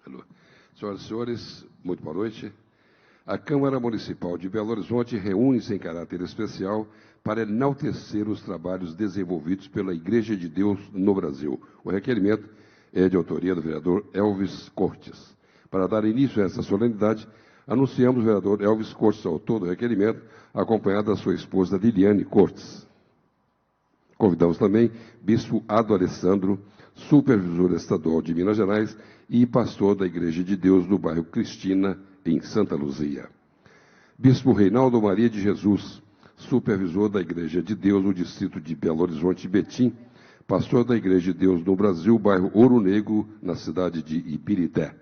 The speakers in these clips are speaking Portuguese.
Alô. Senhoras e senhores, muito boa noite. A Câmara Municipal de Belo Horizonte reúne-se em caráter especial para enaltecer os trabalhos desenvolvidos pela Igreja de Deus no Brasil. O requerimento é de autoria do vereador Elvis Cortes. Para dar início a essa solenidade, anunciamos o vereador Elvis Cortes, autor do requerimento, acompanhado da sua esposa Liliane Cortes. Convidamos também Bispo Ado Alessandro, supervisor estadual de Minas Gerais e pastor da Igreja de Deus do bairro Cristina, em Santa Luzia. Bispo Reinaldo Maria de Jesus, supervisor da Igreja de Deus no distrito de Belo Horizonte e Betim, pastor da Igreja de Deus no Brasil, bairro Ouro Negro, na cidade de Ibirité.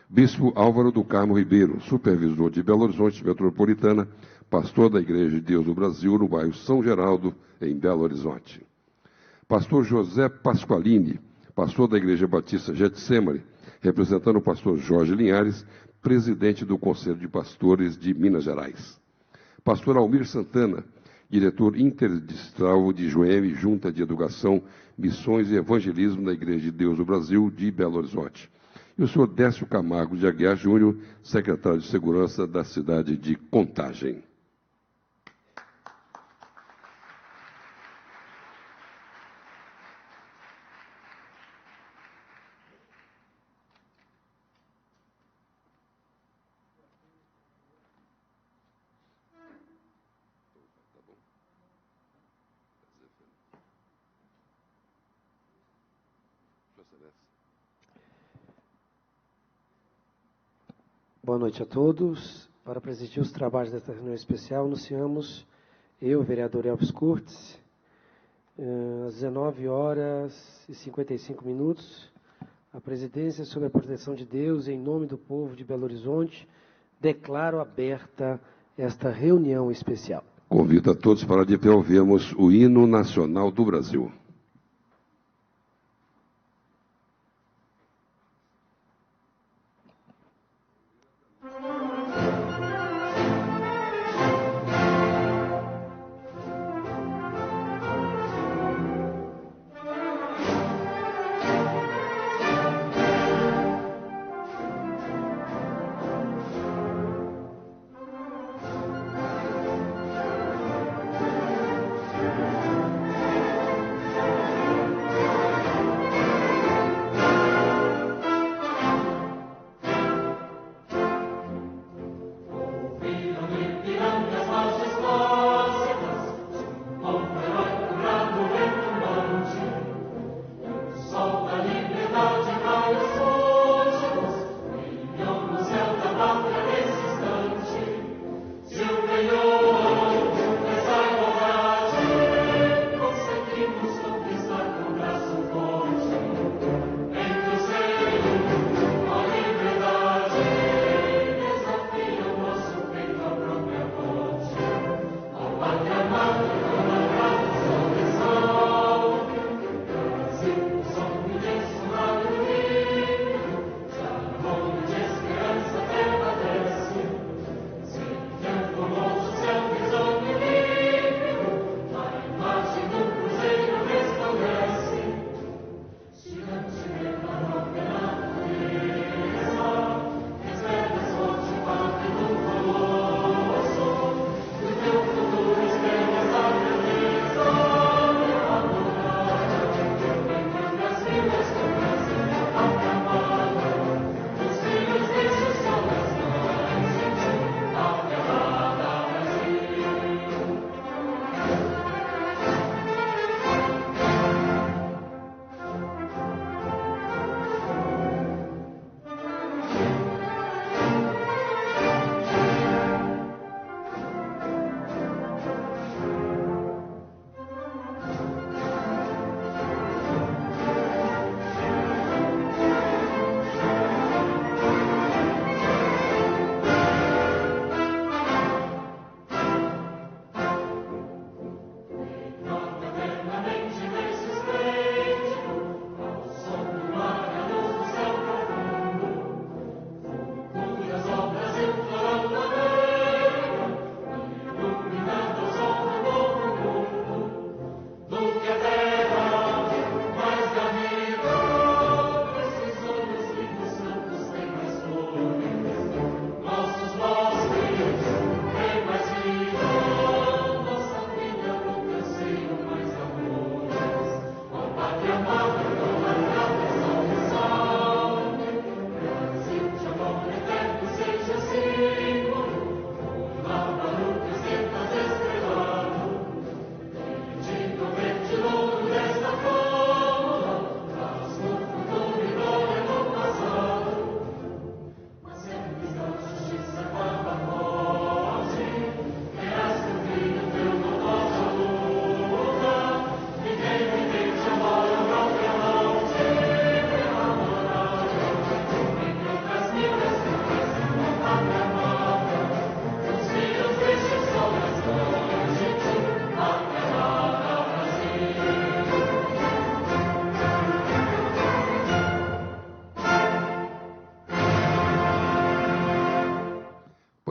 Bispo Álvaro do Carmo Ribeiro, supervisor de Belo Horizonte Metropolitana, pastor da Igreja de Deus no Brasil, no bairro São Geraldo, em Belo Horizonte. Pastor José Pasqualini, pastor da Igreja Batista Getsemane, representando o pastor Jorge Linhares, presidente do Conselho de Pastores de Minas Gerais. Pastor Almir Santana, diretor interdistrital de Joeme, Junta de Educação, Missões e Evangelismo da Igreja de Deus do Brasil de Belo Horizonte. E o senhor Décio Camargo de Aguiar Júnior, secretário de Segurança da cidade de Contagem. Boa noite a todos. Para presidir os trabalhos desta reunião especial, anunciamos eu, vereador Elvis Cortes, às 19h55, a presidência sob a proteção de Deus, em nome do povo de Belo Horizonte, declaro aberta esta reunião especial. Convido a todos para de pé ouvirmos o hino nacional do Brasil.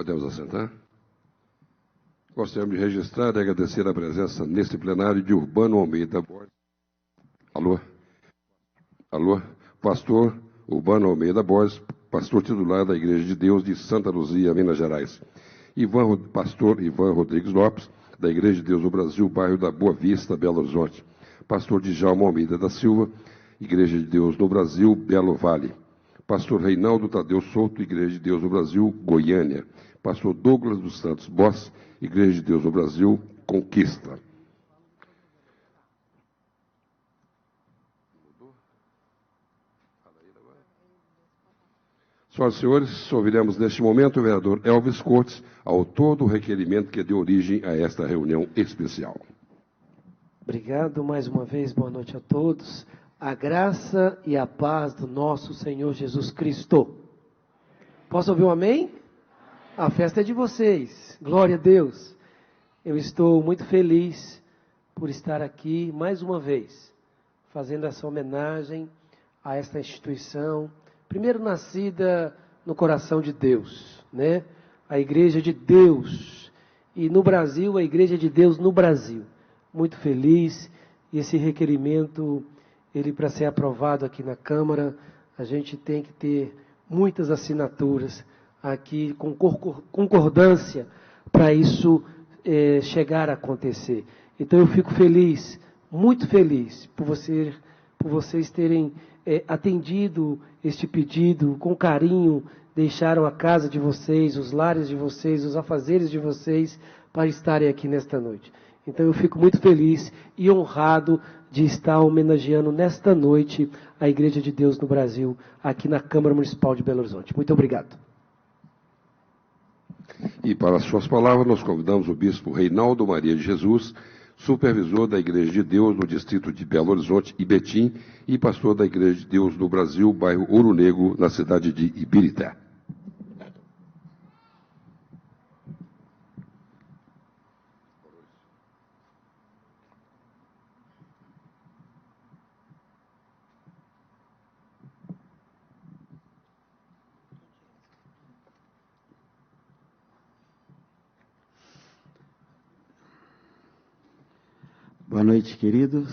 Podemos assentar? Gostaríamos de registrar e agradecer a presença neste plenário de Urbano Almeida Borges. Alô? Alô? Pastor Urbano Almeida Borges, pastor titular da Igreja de Deus de Santa Luzia, Minas Gerais. Pastor Ivan Rodrigues Lopes, da Igreja de Deus no Brasil, bairro da Boa Vista, Belo Horizonte. Pastor Djalma Almeida da Silva, Igreja de Deus no Brasil, Belo Vale. Pastor Reinaldo Tadeu Souto, Igreja de Deus no Brasil, Goiânia. Pastor Douglas dos Santos Boss, Igreja de Deus no Brasil, Conquista. Senhoras e senhores, ouviremos neste momento o vereador Elvis Cortes, autor do requerimento que deu origem a esta reunião especial. Obrigado mais uma vez, boa noite a todos. A graça e a paz do nosso Senhor Jesus Cristo. Posso ouvir um amém? A festa é de vocês, glória a Deus. Eu estou muito feliz por estar aqui mais uma vez, fazendo essa homenagem a esta instituição, primeiro nascida no coração de Deus, né? A Igreja de Deus, e no Brasil, a Igreja de Deus no Brasil. Muito feliz, e esse requerimento, ele para ser aprovado aqui na Câmara, a gente tem que ter muitas assinaturas aqui, com concordância, para isso chegar a acontecer. Então eu fico feliz, muito feliz, por vocês terem atendido este pedido com carinho, deixaram a casa de vocês, os lares de vocês, os afazeres de vocês, para estarem aqui nesta noite. Então eu fico muito feliz e honrado de estar homenageando nesta noite a Igreja de Deus no Brasil, aqui na Câmara Municipal de Belo Horizonte. Muito obrigado. E para as suas palavras, nós convidamos o bispo Reinaldo Maria de Jesus, supervisor da Igreja de Deus no distrito de Belo Horizonte e Betim, e pastor da Igreja de Deus no Brasil, bairro Ouro Negro, na cidade de Ibirité. Boa noite, queridos.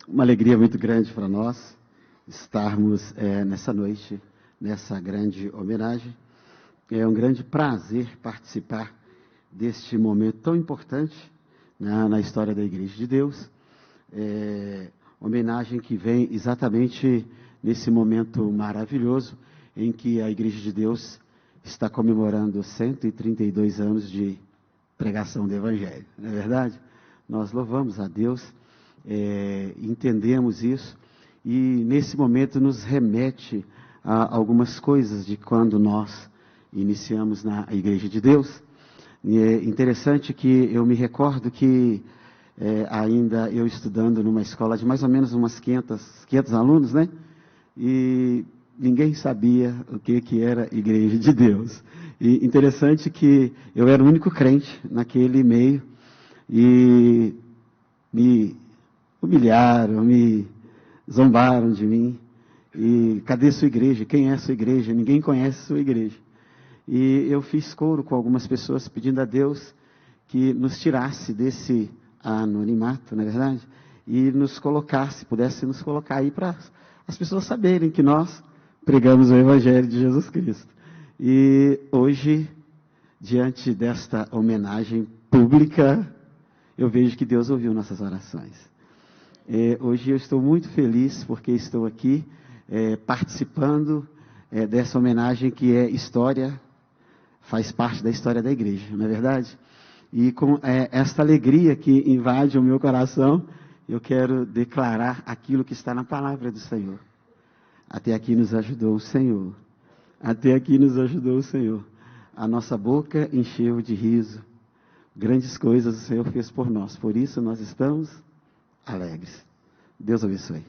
Uma alegria muito grande para nós estarmos nessa noite, nessa grande homenagem. É um grande prazer participar deste momento tão importante na história da Igreja de Deus. Homenagem que vem exatamente nesse momento maravilhoso em que a Igreja de Deus está comemorando 132 anos de pregação do Evangelho, não é verdade? Nós louvamos a Deus, entendemos isso, e nesse momento nos remete a algumas coisas de quando nós iniciamos na Igreja de Deus. E é interessante que eu me recordo que ainda eu estudando numa escola de mais ou menos umas 500 alunos, né? E ninguém sabia o que era Igreja de Deus. E interessante que eu era o único crente naquele meio, e me humilharam, me zombaram de mim. E cadê sua igreja? Quem é sua igreja? Ninguém conhece sua igreja. E eu fiz coro com algumas pessoas pedindo a Deus que nos tirasse desse anonimato, não é verdade? E nos colocasse, pudesse nos colocar aí para as pessoas saberem que nós pregamos o Evangelho de Jesus Cristo. E hoje, diante desta homenagem pública, eu vejo que Deus ouviu nossas orações. Hoje eu estou muito feliz porque estou aqui participando dessa homenagem que é história, faz parte da história da igreja, não é verdade? E com esta alegria que invade o meu coração, eu quero declarar aquilo que está na palavra do Senhor. Até aqui nos ajudou o Senhor. Até aqui nos ajudou o Senhor. A nossa boca encheu de riso. Grandes coisas o Senhor fez por nós. Por isso nós estamos alegres. Deus abençoe.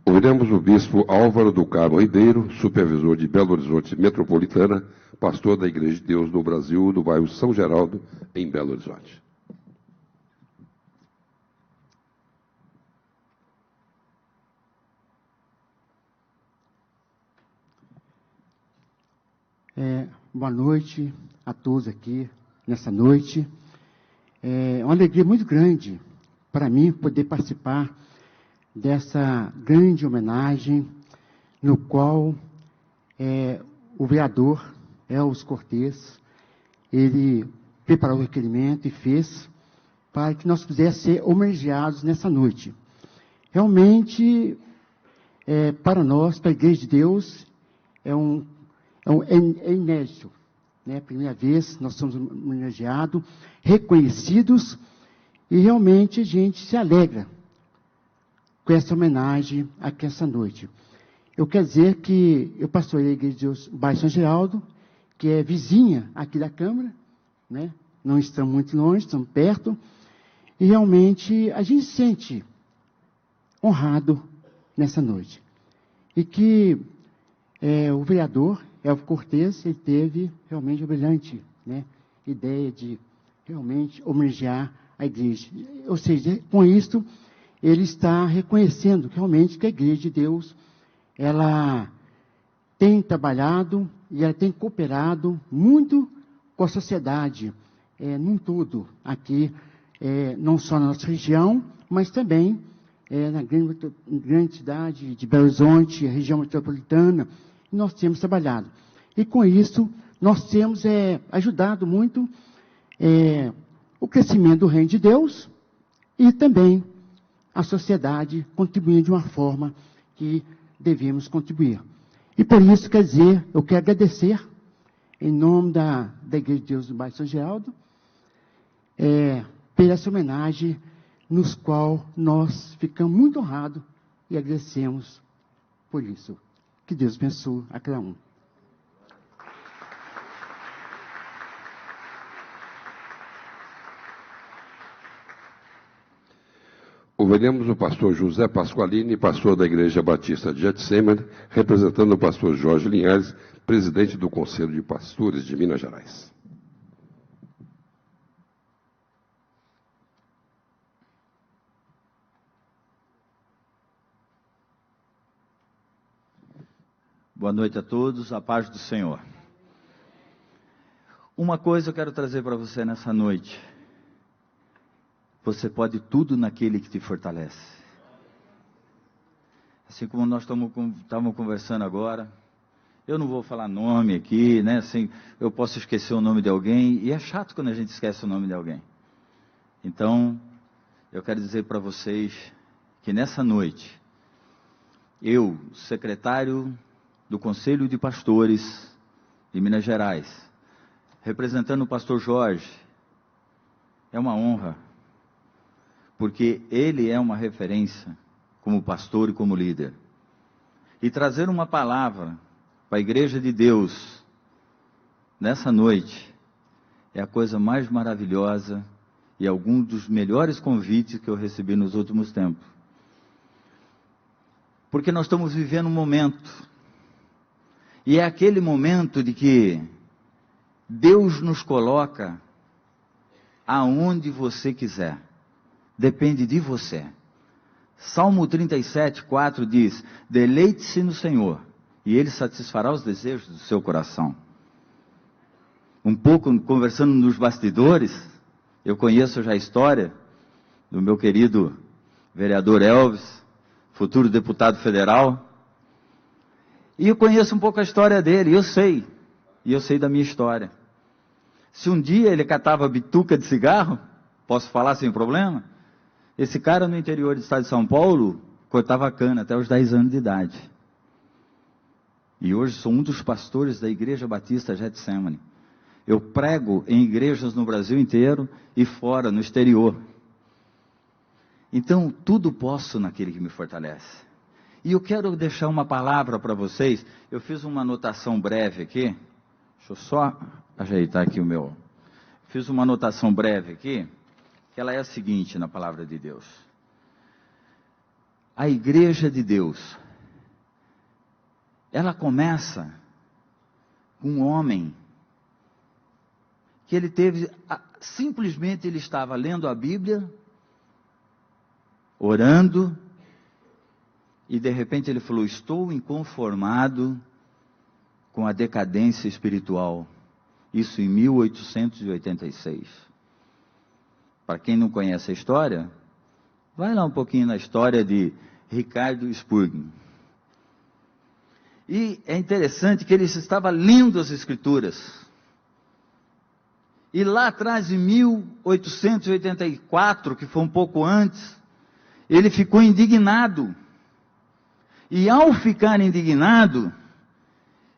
Ouviremos o bispo Álvaro do Carmo Ribeiro, supervisor de Belo Horizonte Metropolitana, pastor da Igreja de Deus no Brasil, do bairro São Geraldo, em Belo Horizonte. Boa noite a todos aqui nessa noite. É uma alegria muito grande para mim poder participar dessa grande homenagem no qual o vereador Elvis Cortes, ele preparou o requerimento e fez para que nós pudéssemos ser homenageados nessa noite. Realmente, para nós, para a Igreja de Deus, é inédito. Né? Primeira vez, nós somos homenageados, reconhecidos, e realmente a gente se alegra com essa homenagem aqui essa noite. Eu quero dizer que eu pastorei a Igreja de Deus Bairro São Geraldo, que é vizinha aqui da Câmara, né? Não estamos muito longe, estamos perto, e realmente a gente se sente honrado nessa noite. E que o vereador Elvis Cortes, ele teve realmente uma brilhante, né, ideia de realmente homenagear a igreja. Ou seja, com isso, ele está reconhecendo realmente que a Igreja de Deus, ela tem trabalhado e ela tem cooperado muito com a sociedade, num todo, aqui, não só na nossa região, mas também na grande cidade de Belo Horizonte, a região metropolitana, nós temos trabalhado. E com isso, nós temos ajudado muito o crescimento do reino de Deus e também a sociedade contribuindo de uma forma que devemos contribuir. E por isso, quer dizer, eu quero agradecer, em nome da Igreja de Deus do Bairro São Geraldo, por essa homenagem, nos qual nós ficamos muito honrados e agradecemos por isso. Que Deus abençoe a cada um. Ouviremos o pastor José Pasqualini, pastor da Igreja Batista de Getsemane, representando o pastor Jorge Linhares, presidente do Conselho de Pastores de Minas Gerais. Boa noite a todos, a paz do Senhor. Uma coisa eu quero trazer para você nessa noite. Você pode tudo naquele que te fortalece. Assim como nós estamos conversando agora, eu não vou falar nome aqui, né? Assim, eu posso esquecer o nome de alguém, e é chato quando a gente esquece o nome de alguém. Então, eu quero dizer para vocês que nessa noite, eu, secretário do Conselho de Pastores de Minas Gerais, representando o pastor Jorge, é uma honra, porque ele é uma referência como pastor e como líder. E trazer uma palavra para a Igreja de Deus nessa noite é a coisa mais maravilhosa e algum dos melhores convites que eu recebi nos últimos tempos. Porque nós estamos vivendo um momento, e é aquele momento de que Deus nos coloca aonde você quiser. Depende de você. Salmo 37, 4 diz: deleite-se no Senhor, e Ele satisfará os desejos do seu coração. Um pouco conversando nos bastidores, eu conheço já a história do meu querido vereador Elvis, futuro deputado federal. E eu conheço um pouco a história dele, e eu sei da minha história. Se um dia ele catava bituca de cigarro, posso falar sem problema? Esse cara no interior do estado de São Paulo cortava cana até os 10 anos de idade. E hoje sou um dos pastores da Igreja Batista Getsemane. Eu prego em igrejas no Brasil inteiro e fora, no exterior. Então, tudo posso naquele que me fortalece. E eu quero deixar uma palavra para vocês. Eu fiz uma anotação breve aqui. Deixa eu só ajeitar aqui o meu. Fiz uma anotação breve aqui, que ela é a seguinte na palavra de Deus. A Igreja de Deus, ela começa com um homem que ele teve, simplesmente ele estava lendo a Bíblia, orando, e de repente ele falou: estou inconformado com a decadência espiritual. Isso em 1886. Para quem não conhece a história, vai lá um pouquinho na história de Ricardo Spurgeon. E é interessante que ele estava lendo as Escrituras. E lá atrás, em 1884, que foi um pouco antes, ele ficou indignado. E ao ficar indignado,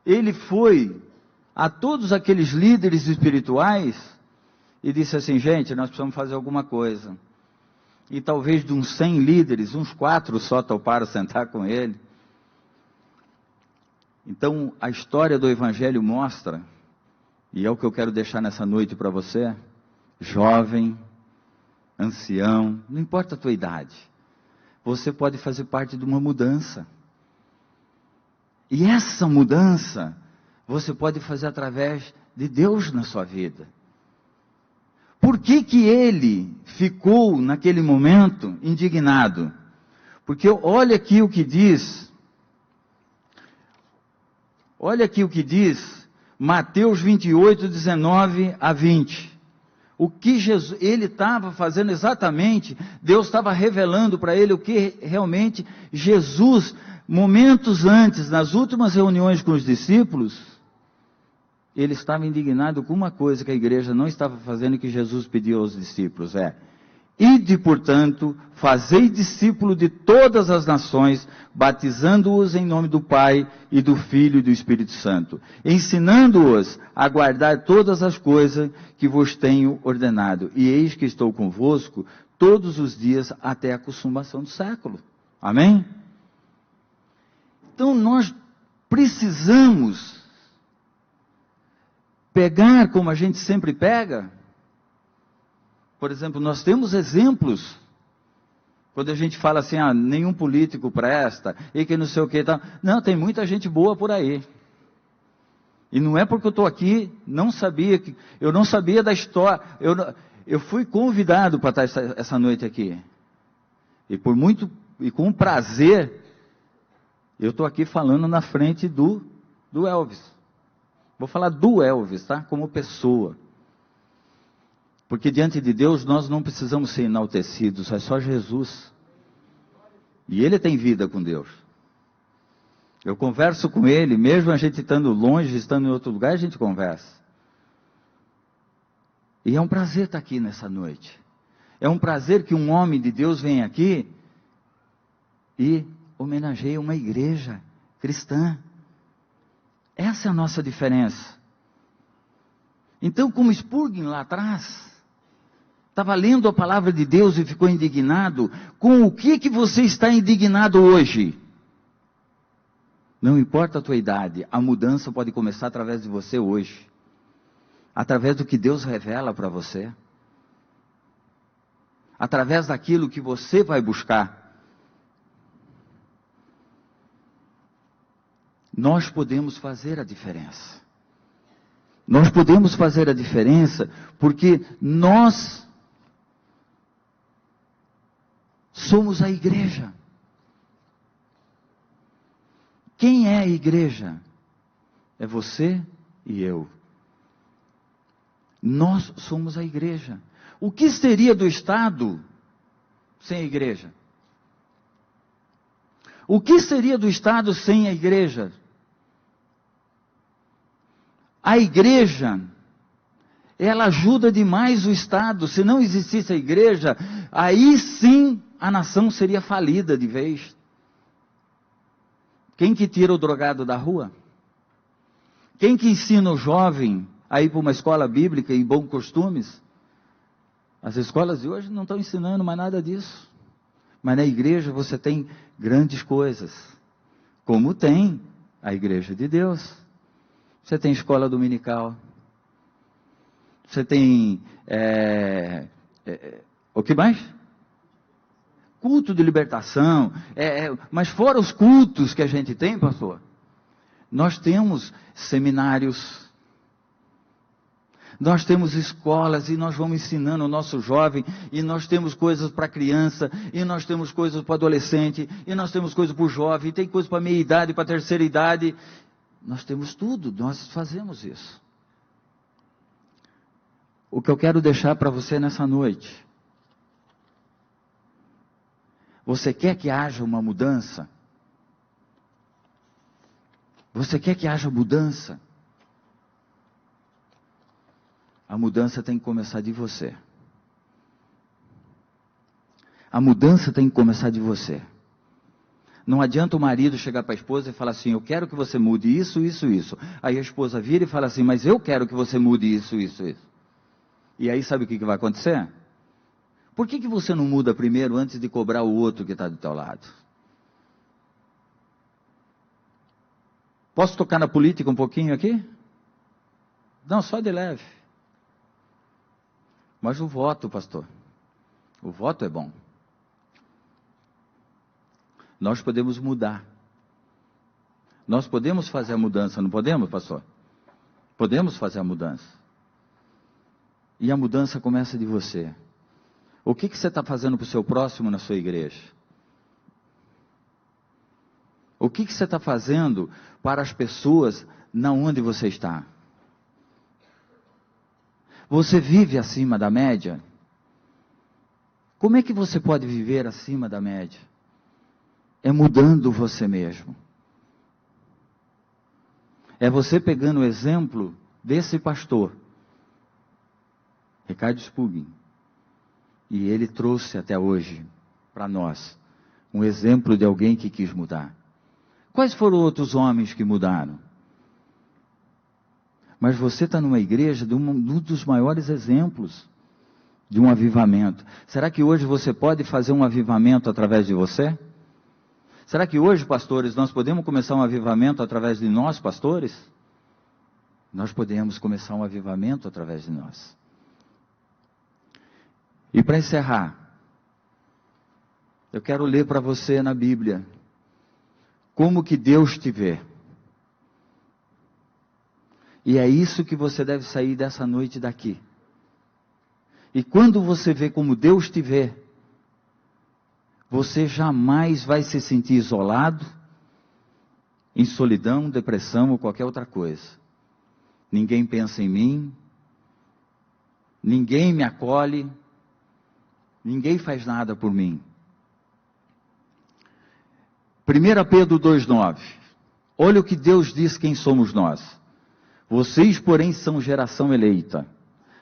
ele foi a todos aqueles líderes espirituais e disse assim: gente, nós precisamos fazer alguma coisa. E talvez de uns 100 líderes, uns 4 só toparam sentar com ele. Então, a história do Evangelho mostra, e é o que eu quero deixar nessa noite para você, jovem, ancião, não importa a tua idade, você pode fazer parte de uma mudança. E essa mudança, você pode fazer através de Deus na sua vida. Por que que ele ficou, naquele momento, indignado? Porque olha aqui o que diz, Mateus 28, 19 a 20. O que Jesus, ele estava fazendo exatamente, Deus estava revelando para ele o que realmente Jesus, momentos antes, nas últimas reuniões com os discípulos, ele estava indignado com uma coisa que a igreja não estava fazendo, que Jesus pediu aos discípulos, ide, portanto, fazei discípulo de todas as nações, batizando-os em nome do Pai, e do Filho e do Espírito Santo, ensinando-os a guardar todas as coisas que vos tenho ordenado. E eis que estou convosco todos os dias até a consumação do século. Amém? Então nós precisamos pegar como a gente sempre pega. Por exemplo, nós temos exemplos, quando a gente fala assim, nenhum político presta, e que não sei o que, tá. Não, tem muita gente boa por aí. E não é porque eu estou aqui, eu não sabia da história, eu fui convidado para estar essa noite aqui. E com prazer, eu estou aqui falando na frente do Elvis. Vou falar do Elvis, tá? Como pessoa. Porque diante de Deus nós não precisamos ser enaltecidos, é só Jesus. E Ele tem vida com Deus. Eu converso com Ele, mesmo a gente estando longe, estando em outro lugar, a gente conversa. E é um prazer estar aqui nessa noite. É um prazer que um homem de Deus venha aqui e homenageie uma igreja cristã. Essa é a nossa diferença. Então, como Spurgeon lá atrás estava lendo a palavra de Deus e ficou indignado, com o que você está indignado hoje? Não importa a tua idade, a mudança pode começar através de você hoje. Através do que Deus revela para você. Através daquilo que você vai buscar. Nós podemos fazer a diferença. Nós podemos fazer a diferença porque nós somos a igreja. Quem é a igreja? É você e eu. Nós somos a igreja. O que seria do Estado sem a igreja? O que seria do Estado sem a igreja? A igreja, ela ajuda demais o Estado. Se não existisse a igreja, aí sim a nação seria falida de vez. Quem que tira o drogado da rua? Quem que ensina o jovem a ir para uma escola bíblica e bons costumes? As escolas de hoje não estão ensinando mais nada disso. Mas na igreja você tem grandes coisas. Como tem a igreja de Deus. Você tem escola dominical. Você tem... o que mais? Culto de libertação. Mas fora os cultos que a gente tem, pastor, nós temos seminários. Nós temos escolas e nós vamos ensinando o nosso jovem, e nós temos coisas para criança, e nós temos coisas para adolescente, e nós temos coisas para o jovem, e tem coisas para meia idade, para terceira idade. Nós temos tudo, nós fazemos isso. O que eu quero deixar para você nessa noite. Você quer que haja uma mudança? Você quer que haja mudança? A mudança tem que começar de você. A mudança tem que começar de você. Não adianta o marido chegar para a esposa e falar assim, eu quero que você mude isso, isso, isso. Aí a esposa vira e fala assim, mas eu quero que você mude isso, isso, isso. E aí sabe o que vai acontecer? Por que você não muda primeiro antes de cobrar o outro que está do teu lado? Posso tocar na política um pouquinho aqui? Não, só de leve. Mas o voto, pastor, o voto é bom. Nós podemos mudar. Nós podemos fazer a mudança, não podemos, pastor? Podemos fazer a mudança. E a mudança começa de você. O que você está fazendo para o seu próximo na sua igreja? O que você está fazendo para as pessoas na onde você está? Você vive acima da média? Como é que você pode viver acima da média? É mudando você mesmo. É você pegando o exemplo desse pastor, Ricardo Spugin. E ele trouxe até hoje, para nós, um exemplo de alguém que quis mudar. Quais foram outros homens que mudaram? Mas você está numa igreja de um dos maiores exemplos de um avivamento. Será que hoje você pode fazer um avivamento através de você? Será que hoje, pastores, nós podemos começar um avivamento através de nós, pastores? Nós podemos começar um avivamento através de nós. E para encerrar, eu quero ler para você na Bíblia, como que Deus te vê. E é isso que você deve sair dessa noite daqui. E quando você vê como Deus te vê, você jamais vai se sentir isolado, em solidão, depressão ou qualquer outra coisa. Ninguém pensa em mim, ninguém me acolhe, ninguém faz nada por mim. 1 Pedro 2,9. Olha o que Deus diz quem somos nós. Vocês, porém, são geração eleita,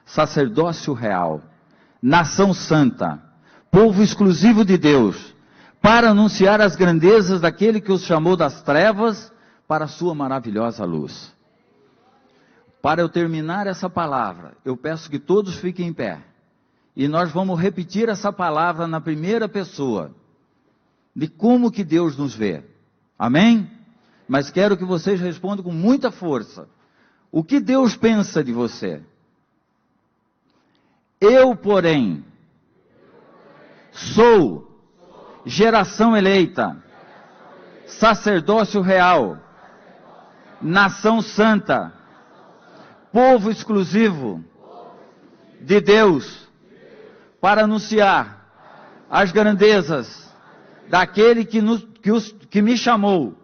sacerdócio real, nação santa, povo exclusivo de Deus, para anunciar as grandezas daquele que os chamou das trevas para a sua maravilhosa luz. Para eu terminar essa palavra, eu peço que todos fiquem em pé. E nós vamos repetir essa palavra na primeira pessoa, de como que Deus nos vê. Amém? Mas quero que vocês respondam com muita força. O que Deus pensa de você? Eu, porém, sou geração eleita, sacerdócio real, nação santa, povo exclusivo de Deus, para anunciar as grandezas daquele que me chamou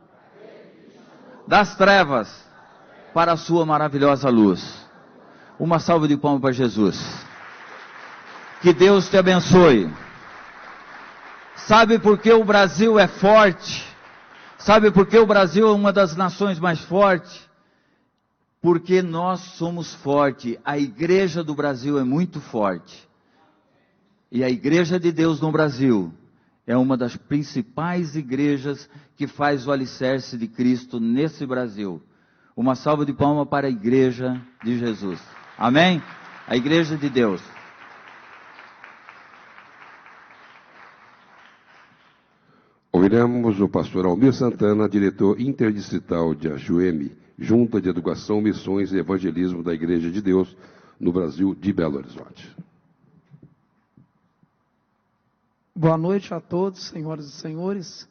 das trevas para a sua maravilhosa luz. Uma salva de palmas para Jesus. Que Deus te abençoe. Sabe por que o Brasil é forte? Sabe por que o Brasil é uma das nações mais fortes? Porque nós somos fortes. A igreja do Brasil é muito forte. E a igreja de Deus no Brasil é uma das principais igrejas que faz o alicerce de Cristo nesse Brasil. Uma salva de palmas para a igreja de Jesus. Amém? A igreja de Deus. Ouviremos o pastor Almir Santana, diretor interdistrital de AJUEM, Junta de Educação, Missões e Evangelismo da Igreja de Deus no Brasil de Belo Horizonte. Boa noite a todos, senhoras e senhores.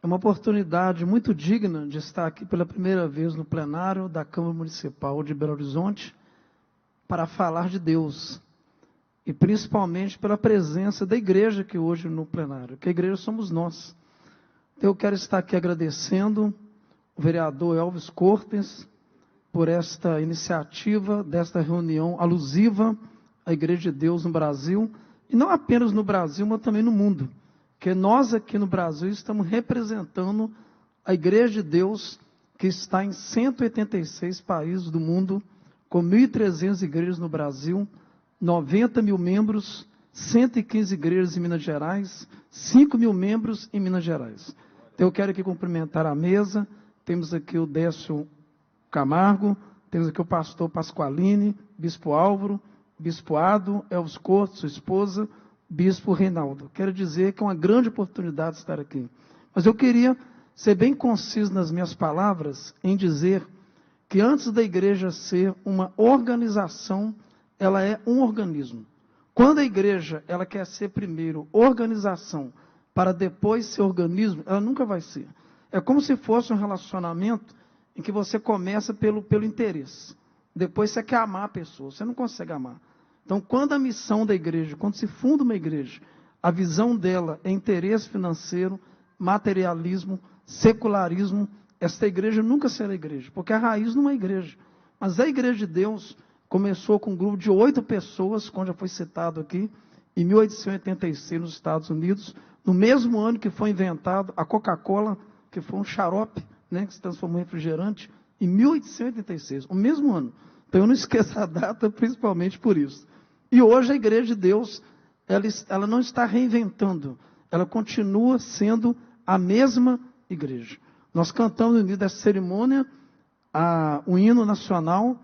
É uma oportunidade muito digna de estar aqui pela primeira vez no plenário da Câmara Municipal de Belo Horizonte para falar de Deus. E principalmente pela presença da igreja aqui hoje no plenário, que a igreja somos nós. Eu quero estar aqui agradecendo o vereador Elvis Cortes, por esta iniciativa, desta reunião alusiva à Igreja de Deus no Brasil, e não apenas no Brasil, mas também no mundo, porque nós aqui no Brasil estamos representando a Igreja de Deus, que está em 186 países do mundo, com 1.300 igrejas no Brasil, 90 mil membros, 115 igrejas em Minas Gerais, 5 mil membros em Minas Gerais. Então eu quero aqui cumprimentar a mesa, temos aqui o Décio Camargo, temos aqui o pastor Pasqualini, Bispo Álvaro, Bispo Ado, Elvis Cortes, sua esposa, Bispo Reinaldo. Quero dizer que é uma grande oportunidade estar aqui. Mas eu queria ser bem conciso nas minhas palavras em dizer que antes da igreja ser uma organização, ela é um organismo. Quando a igreja ela quer ser primeiro organização para depois ser organismo, ela nunca vai ser. É como se fosse um relacionamento em que você começa pelo interesse. Depois você quer amar a pessoa, você não consegue amar. Então, quando a missão da igreja, quando se funda uma igreja, a visão dela é interesse financeiro, materialismo, secularismo, esta igreja nunca será igreja, porque a raiz não é igreja. Mas a Igreja de Deus começou com um grupo de 8 pessoas, como já foi citado aqui, em 1886 nos Estados Unidos, no mesmo ano que foi inventado a Coca-Cola, que foi um xarope, né, que se transformou em refrigerante, em 1886, o mesmo ano. Então eu não esqueço a data, principalmente por isso. E hoje a Igreja de Deus, ela não está reinventando, ela continua sendo a mesma igreja. Nós cantamos no início dessa cerimônia o hino nacional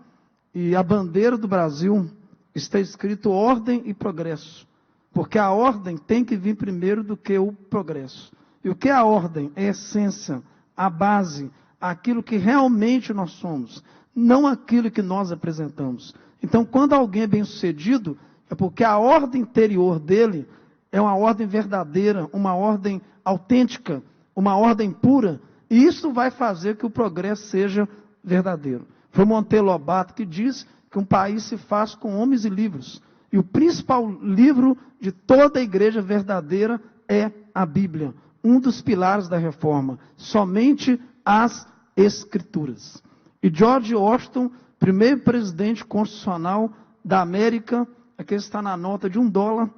e a bandeira do Brasil está escrito ordem e progresso, porque a ordem tem que vir primeiro do que o progresso. E o que é a ordem? É a essência, a base, aquilo que realmente nós somos, não aquilo que nós apresentamos. Então, quando alguém é bem-sucedido, é porque a ordem interior dele é uma ordem verdadeira, uma ordem autêntica, uma ordem pura, e isso vai fazer que o progresso seja verdadeiro. Foi Monteiro Lobato que diz que um país se faz com homens e livros, e o principal livro de toda a igreja verdadeira é a Bíblia, um dos pilares da reforma, somente as Escrituras. E George Washington, primeiro presidente constitucional da América, aqui está na nota de $1,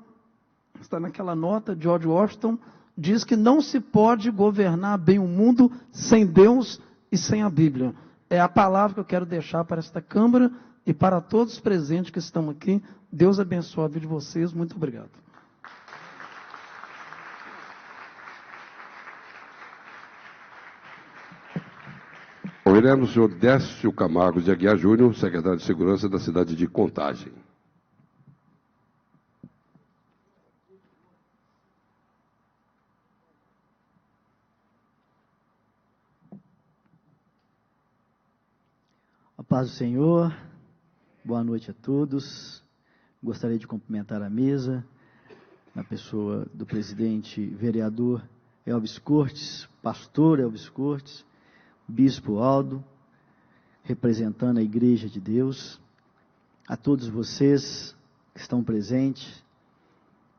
está naquela nota, George Washington, diz que não se pode governar bem o mundo sem Deus e sem a Bíblia. É a palavra que eu quero deixar para esta Câmara e para todos os presentes que estão aqui. Deus abençoe a vida de vocês. Muito obrigado. Ouviremos o senhor Décio Camargo de Aguiar Júnior, secretário de Segurança da cidade de Contagem. A paz do Senhor, boa noite a todos. Gostaria de cumprimentar a mesa, na pessoa do presidente vereador Elvis Cortes, pastor Elvis Cortes, bispo Aldo, representando a Igreja de Deus, a todos vocês que estão presentes.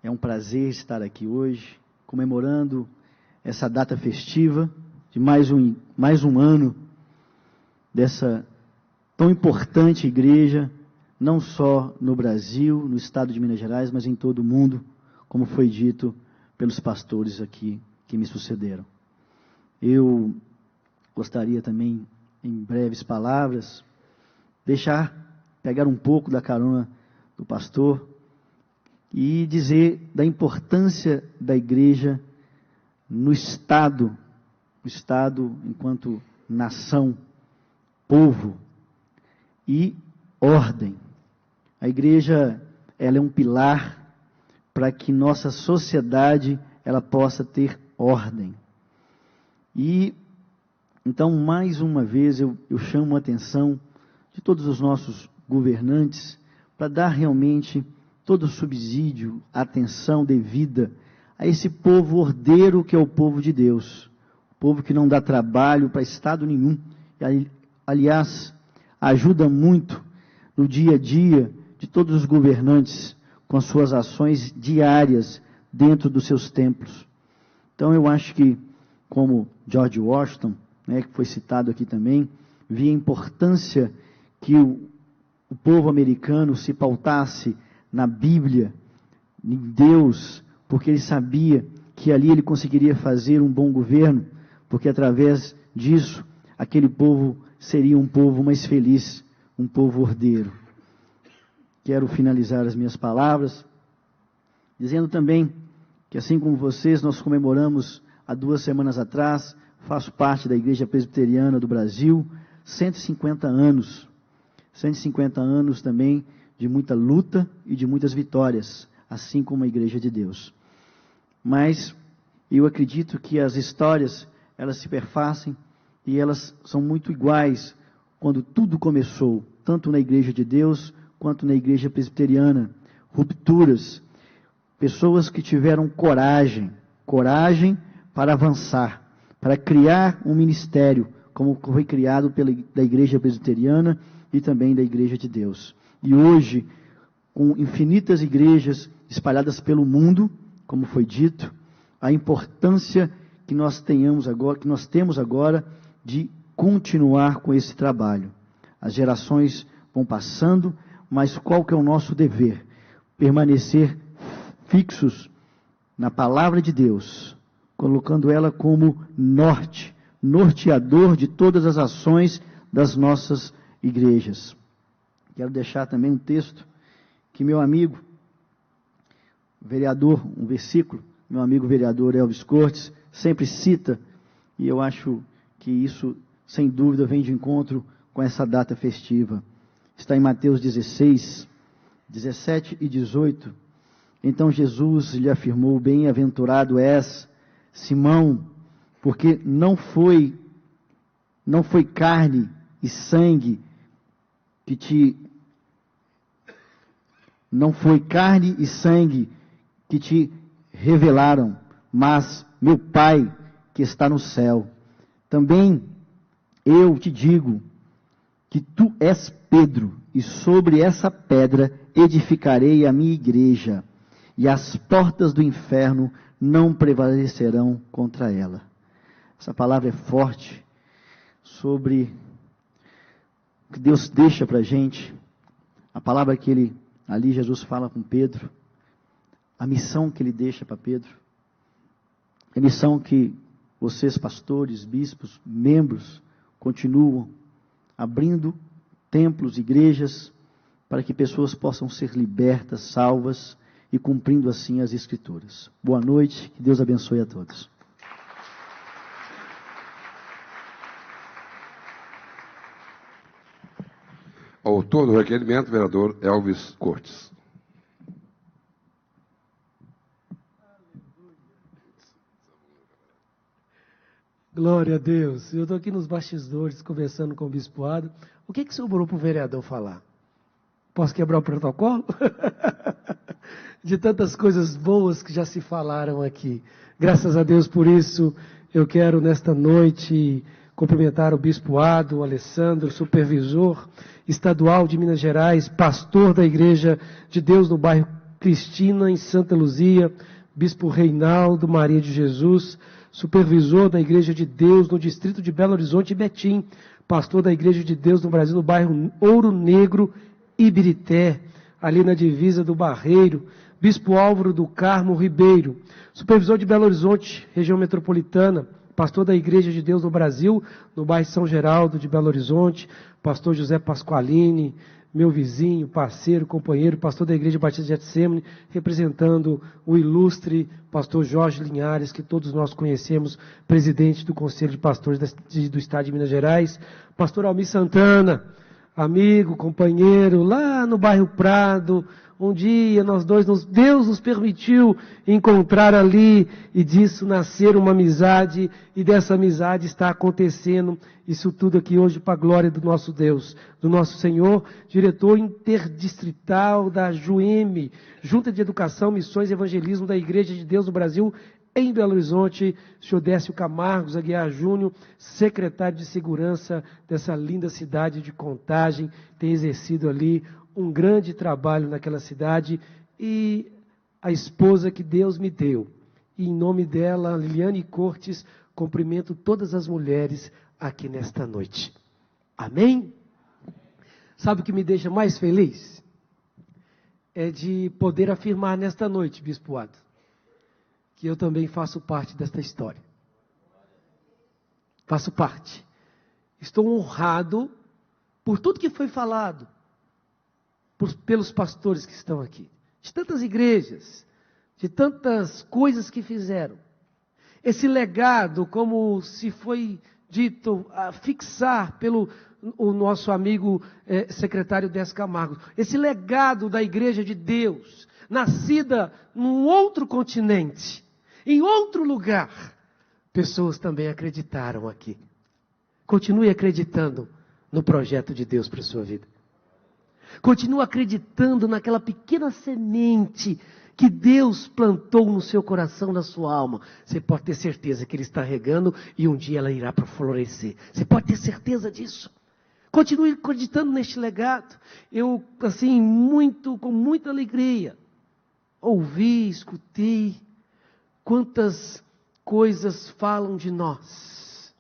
É um prazer estar aqui hoje, comemorando essa data festiva de mais um ano dessa tão importante igreja, não só no Brasil, no estado de Minas Gerais, mas em todo o mundo, como foi dito pelos pastores aqui que me sucederam. Eu gostaria também, em breves palavras, pegar um pouco da carona do pastor e dizer da importância da igreja no Estado enquanto nação, povo e ordem. A igreja, ela é um pilar para que nossa sociedade ela possa ter ordem. E então, mais uma vez, eu chamo a atenção de todos os nossos governantes para dar realmente todo o subsídio, atenção devida a esse povo ordeiro que é o povo de Deus, o povo que não dá trabalho para estado nenhum, e, aliás, ajuda muito no dia a dia de todos os governantes com as suas ações diárias dentro dos seus templos. Então eu acho que, como George Washington, né, que foi citado aqui também, vi a importância que o povo americano se pautasse na Bíblia, em Deus, porque ele sabia que ali ele conseguiria fazer um bom governo, porque através disso, aquele povo seria um povo mais feliz, um povo ordeiro. Quero finalizar as minhas palavras, dizendo também que assim como vocês, nós comemoramos há 2 semanas atrás, faço parte da Igreja Presbiteriana do Brasil, 150 anos. 150 anos também de muita luta e de muitas vitórias, assim como a Igreja de Deus. Mas eu acredito que as histórias, elas se perfazem e elas são muito iguais quando tudo começou, tanto na Igreja de Deus quanto na Igreja Presbiteriana. Rupturas, pessoas que tiveram coragem para avançar, para criar um ministério, como foi criado da Igreja Presbiteriana e também da Igreja de Deus. E hoje, com infinitas igrejas espalhadas pelo mundo, como foi dito, a importância que nós temos agora de continuar com esse trabalho. As gerações vão passando, mas qual que é o nosso dever? Permanecer fixos na palavra de Deus, colocando ela como norteador de todas as ações das nossas igrejas. Quero deixar também um texto que meu amigo vereador, um versículo, meu amigo vereador Elvis Cortes sempre cita, e eu acho que isso, sem dúvida, vem de encontro com essa data festiva. Está em Mateus 16, 17 e 18. Então Jesus lhe afirmou: bem-aventurado és, Simão, porque não foi carne e sangue que te revelaram, mas meu Pai que está no céu. Também eu te digo que tu és Pedro, e sobre essa pedra edificarei a minha igreja, e as portas do inferno não prevalecerão contra ela. Essa palavra é forte sobre o que Deus deixa para a gente. A palavra que ali Jesus fala com Pedro, a missão que ele deixa para Pedro, a missão que vocês, pastores, bispos, membros, continuam abrindo templos, igrejas, para que pessoas possam ser libertas, salvas e cumprindo assim as Escrituras. Boa noite, que Deus abençoe a todos. Autor do requerimento, vereador Elvis Cortes. Glória a Deus. Eu estou aqui nos bastidores conversando com o bispado. O que sobrou para o vereador falar? Posso quebrar o protocolo? De tantas coisas boas que já se falaram aqui. Graças a Deus por isso, eu quero nesta noite cumprimentar o bispoado, o Alessandro, supervisor estadual de Minas Gerais, pastor da Igreja de Deus no bairro Cristina, em Santa Luzia, bispo Reinaldo Maria de Jesus, supervisor da Igreja de Deus no distrito de Belo Horizonte e Betim, pastor da Igreja de Deus no Brasil, no bairro Ouro Negro, Ibirité, ali na divisa do Barreiro, bispo Álvaro do Carmo Ribeiro, supervisor de Belo Horizonte, região metropolitana, pastor da Igreja de Deus no Brasil, no bairro São Geraldo de Belo Horizonte, pastor José Pasqualini, meu vizinho, parceiro, companheiro, pastor da Igreja Batista de Getsemane, representando o ilustre pastor Jorge Linhares, que todos nós conhecemos, presidente do Conselho de Pastores do Estado de Minas Gerais, pastor Almir Santana, amigo, companheiro, lá no bairro Prado. Um dia nós dois, Deus nos permitiu encontrar ali e disso nascer uma amizade, e dessa amizade está acontecendo isso tudo aqui hoje para a glória do nosso Deus, do nosso Senhor, diretor interdistrital da JUEM, Junta de Educação, Missões e Evangelismo da Igreja de Deus no Brasil, em Belo Horizonte, senhor Décio Camargos Aguiar Júnior, secretário de Segurança dessa linda cidade de Contagem, tem exercido ali um grande trabalho naquela cidade, e a esposa que Deus me deu. E em nome dela, Liliane Cortes, cumprimento todas as mulheres aqui nesta noite. Amém? Sabe o que me deixa mais feliz? É de poder afirmar nesta noite, Bispo Ado, que eu também faço parte desta história. Faço parte. Estou honrado por tudo que foi falado, pelos pastores que estão aqui, de tantas igrejas, de tantas coisas que fizeram. Esse legado, como se foi dito, a fixar pelo o nosso amigo secretário Décio Camargo, esse legado da Igreja de Deus, nascida num outro continente, em outro lugar, pessoas também acreditaram aqui. Continue acreditando no projeto de Deus para a sua vida. Continue acreditando naquela pequena semente que Deus plantou no seu coração, na sua alma. Você pode ter certeza que Ele está regando e um dia ela irá para florescer. Você pode ter certeza disso. Continue acreditando neste legado. Eu, assim, com muita alegria, ouvi, escutei quantas coisas falam de nós.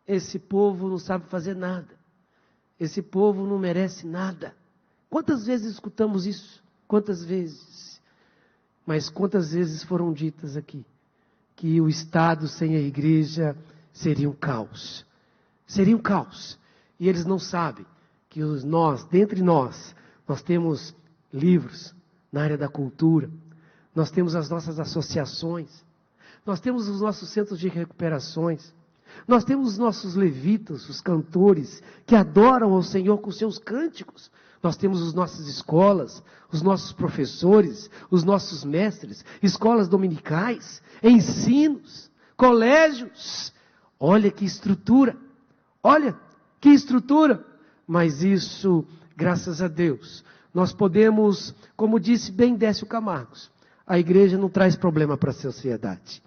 Esse povo não sabe fazer nada. Esse povo não merece nada. Quantas vezes escutamos isso? Quantas vezes? Mas quantas vezes foram ditas aqui que o Estado sem a igreja seria um caos. Seria um caos. E eles não sabem que dentre nós temos livros na área da cultura, nós temos as nossas associações, nós temos os nossos centros de recuperações, nós temos os nossos levitas, os cantores, que adoram ao Senhor com seus cânticos. Nós temos as nossas escolas, os nossos professores, os nossos mestres, escolas dominicais, ensinos, colégios. Olha que estrutura, olha que estrutura. Mas isso, graças a Deus, nós podemos, como disse bem Décio Camargo, a igreja não traz problema para a sociedade.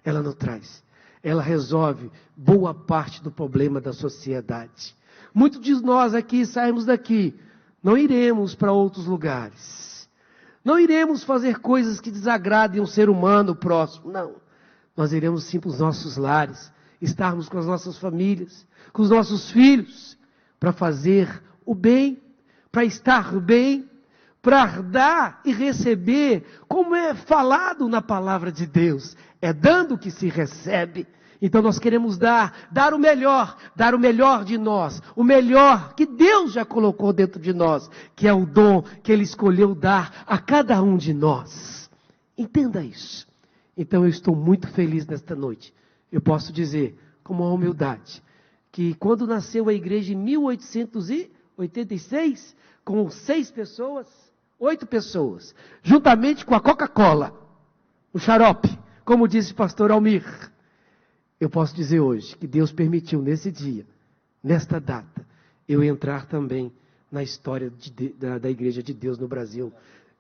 Ela não traz. Ela resolve boa parte do problema da sociedade. Muitos de nós aqui saímos daqui, não iremos para outros lugares. Não iremos fazer coisas que desagradem um ser humano próximo. Não. Nós iremos sim para os nossos lares, estarmos com as nossas famílias, com os nossos filhos, para fazer o bem, para estar bem, para dar e receber, como é falado na palavra de Deus. É dando que se recebe. Então nós queremos dar o melhor de nós, o melhor que Deus já colocou dentro de nós, que é o dom que Ele escolheu dar a cada um de nós. Entenda isso. Então eu estou muito feliz nesta noite. Eu posso dizer, com uma humildade, que quando nasceu a igreja em 1886, com 8 pessoas, juntamente com a Coca-Cola, o xarope, como disse o pastor Almir, eu posso dizer hoje que Deus permitiu nesse dia, nesta data, eu entrar também na história da Igreja de Deus no Brasil,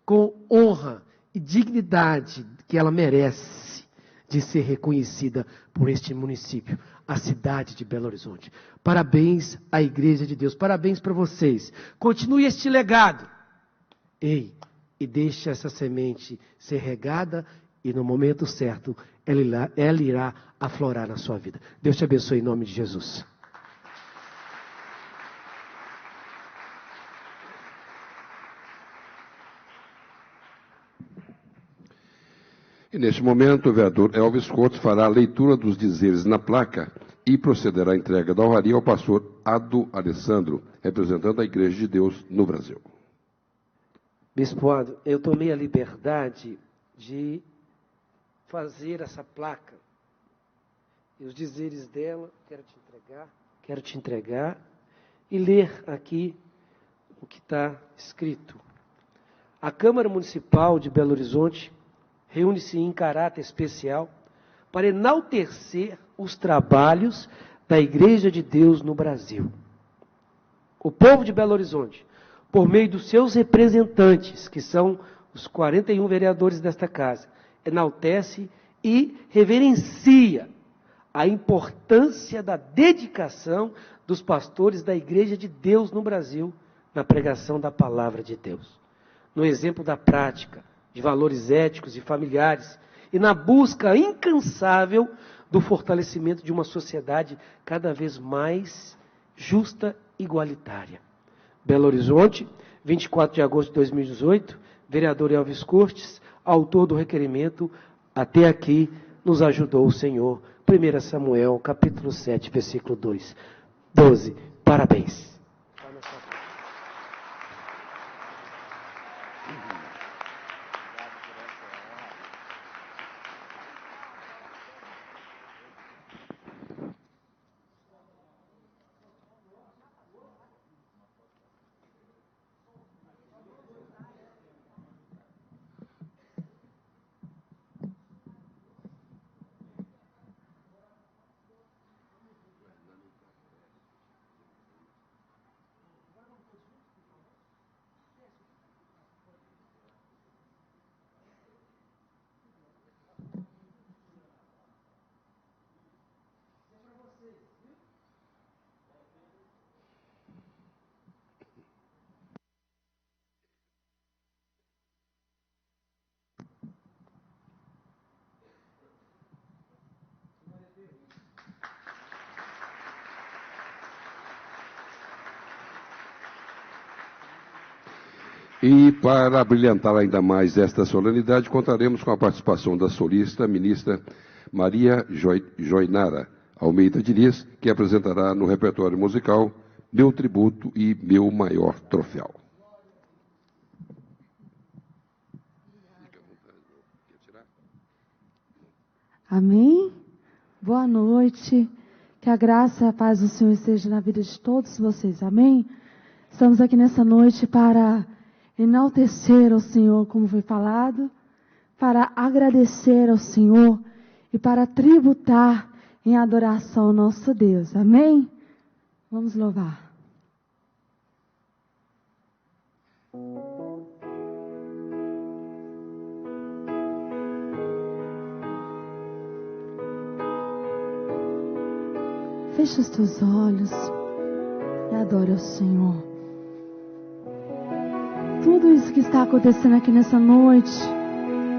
com honra e dignidade que ela merece de ser reconhecida por este município, a cidade de Belo Horizonte. Parabéns à Igreja de Deus, parabéns para vocês. Continue este legado. E deixe essa semente ser regada e no momento certo ela irá aflorar na sua vida. Deus te abençoe em nome de Jesus. E neste momento o vereador Elvis Couto fará a leitura dos dizeres na placa e procederá à entrega da honraria ao pastor Ado Alessandro, representando a Igreja de Deus no Brasil. Bispo Ado, eu tomei a liberdade de fazer essa placa. E os dizeres dela, quero te entregar e ler aqui o que está escrito. A Câmara Municipal de Belo Horizonte reúne-se em caráter especial para enaltecer os trabalhos da Igreja de Deus no Brasil. O povo de Belo Horizonte, por meio dos seus representantes, que são os 41 vereadores desta casa, enaltece e reverencia a importância da dedicação dos pastores da Igreja de Deus no Brasil na pregação da palavra de Deus, no exemplo da prática de valores éticos e familiares e na busca incansável do fortalecimento de uma sociedade cada vez mais justa e igualitária. Belo Horizonte, 24 de agosto de 2018, vereador Elvis Cortes, autor do requerimento, até aqui nos ajudou o Senhor. 1 Samuel, capítulo 7, versículo 12. Parabéns. E para brilhantar ainda mais esta solenidade, contaremos com a participação da solista, ministra Maria Joinara Almeida Diniz, que apresentará no repertório musical Meu Tributo e Meu Maior Troféu. Amém? Boa noite. Que a graça e a paz do Senhor esteja na vida de todos vocês. Amém? Estamos aqui nessa noite para enaltecer ao Senhor, como foi falado, para agradecer ao Senhor e para tributar em adoração ao nosso Deus. Amém? Vamos louvar. Feche os teus olhos e adore ao Senhor. Tudo isso que está acontecendo aqui nessa noite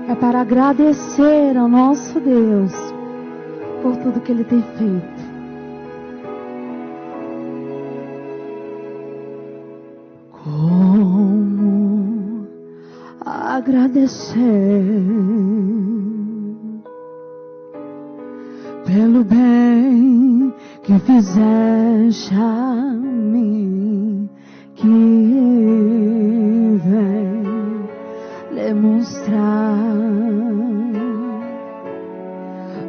é para agradecer ao nosso Deus por tudo que Ele tem feito. Como agradecer pelo bem que fizeste a mim, que vem demonstrar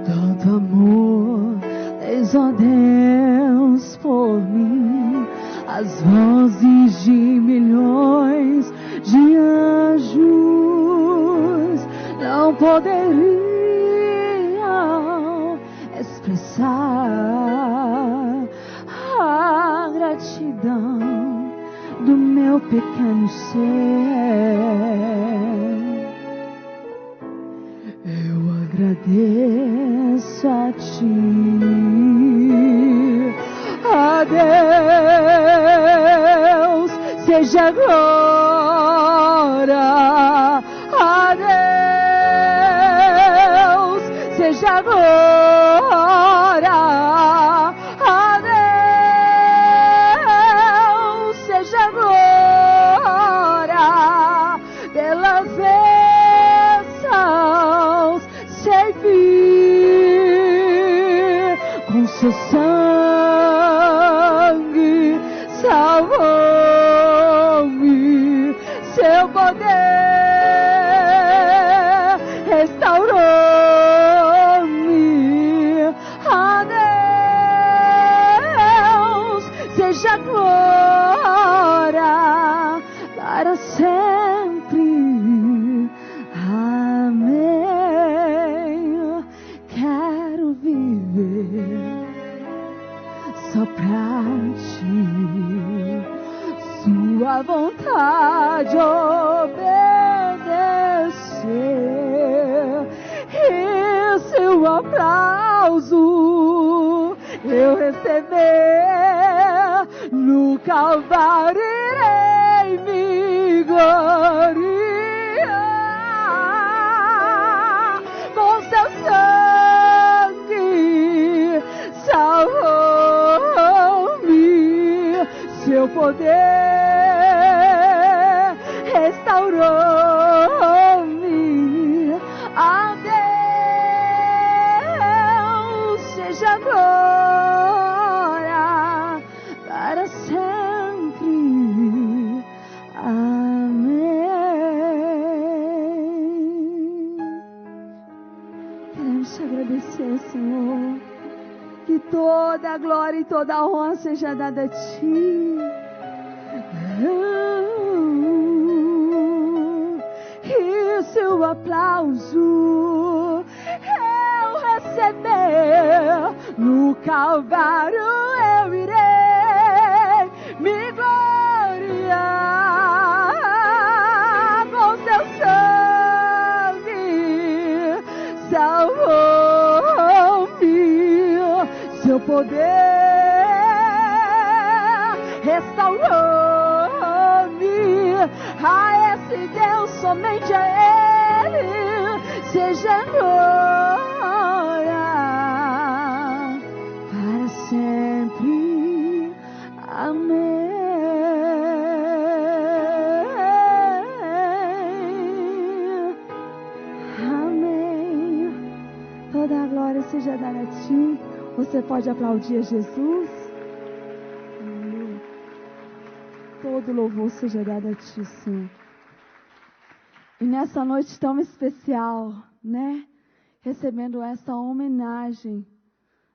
tanto amor, tens, ó Deus, por mim. As vozes de milhões de anjos não poderiam expressar a gratidão do meu pequeno ser. Eu agradeço a Ti, a Deus seja glória, a Deus seja glória, a Deus seja glória pelas bênçãos servir com seu sangue salvou-me, seu poder restaurou-me. A Deus seja glória para sempre. Amém. Quero viver só pra Ti, Sua vontade obedecer, e seu aplauso eu receber. No Calvário irei me gloriar, com poder restaurou-me. A Deus seja glória para sempre. Amém. Queremos te agradecer, Senhor, que toda a glória e toda a honra seja dada a Ti. E o seu aplauso eu receber no Calvário, eu irei me gloriar com seu sangue, salvou-me, seu poder restaurou-me. A esse Deus, somente a Ele seja glória para sempre. Amém. Amém. Toda a glória seja dada a Ti. Você pode aplaudir a Jesus. Amém. Todo louvor seja dado a Ti, Senhor. E nessa noite tão especial, né? Recebendo essa homenagem,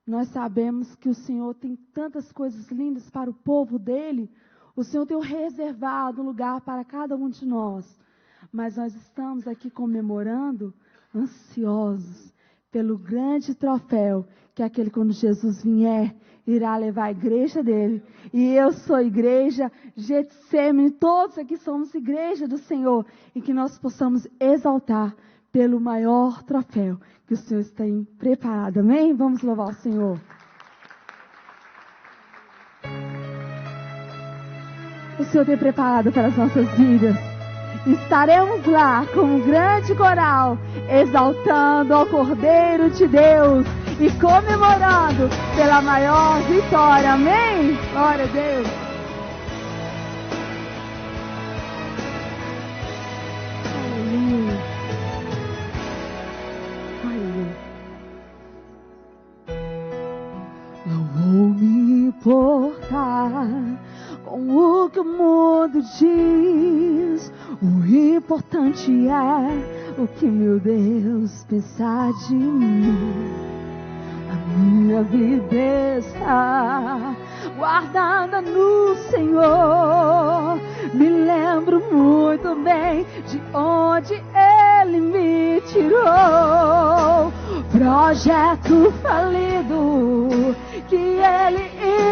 nós sabemos que o Senhor tem tantas coisas lindas para o povo dele. O Senhor tem reservado um lugar para cada um de nós. Mas nós estamos aqui comemorando, ansiosos pelo grande troféu, que é aquele quando Jesus vier, irá levar a igreja dele. E eu sou igreja, Getsemane, todos aqui somos igreja do Senhor. E que nós possamos exaltar pelo maior troféu que o Senhor tem preparado. Amém? Vamos louvar o Senhor. O Senhor tem preparado para as nossas vidas. Estaremos lá como um grande coral, exaltando ao Cordeiro de Deus e comemorando pela maior vitória. Amém? Glória a Deus. Aleluia. Aleluia. Não vou me importar com o que o mundo diz. O importante é o que meu Deus pensar de mim. A minha vida está guardada no Senhor. Me lembro muito bem de onde Ele me tirou. Projeto falido que Ele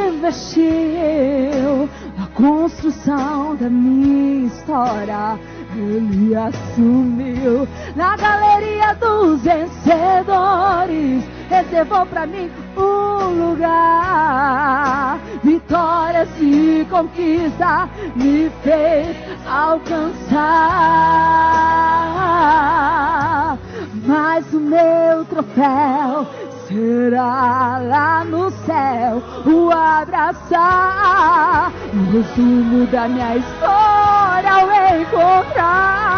investiu na construção da minha história. Ele assumiu na galeria dos vencedores. Reservou pra mim um lugar. Vitórias e conquista me fez alcançar. Mas o meu troféu será lá no céu, o abraçar, o resumo da minha história ao encontrar.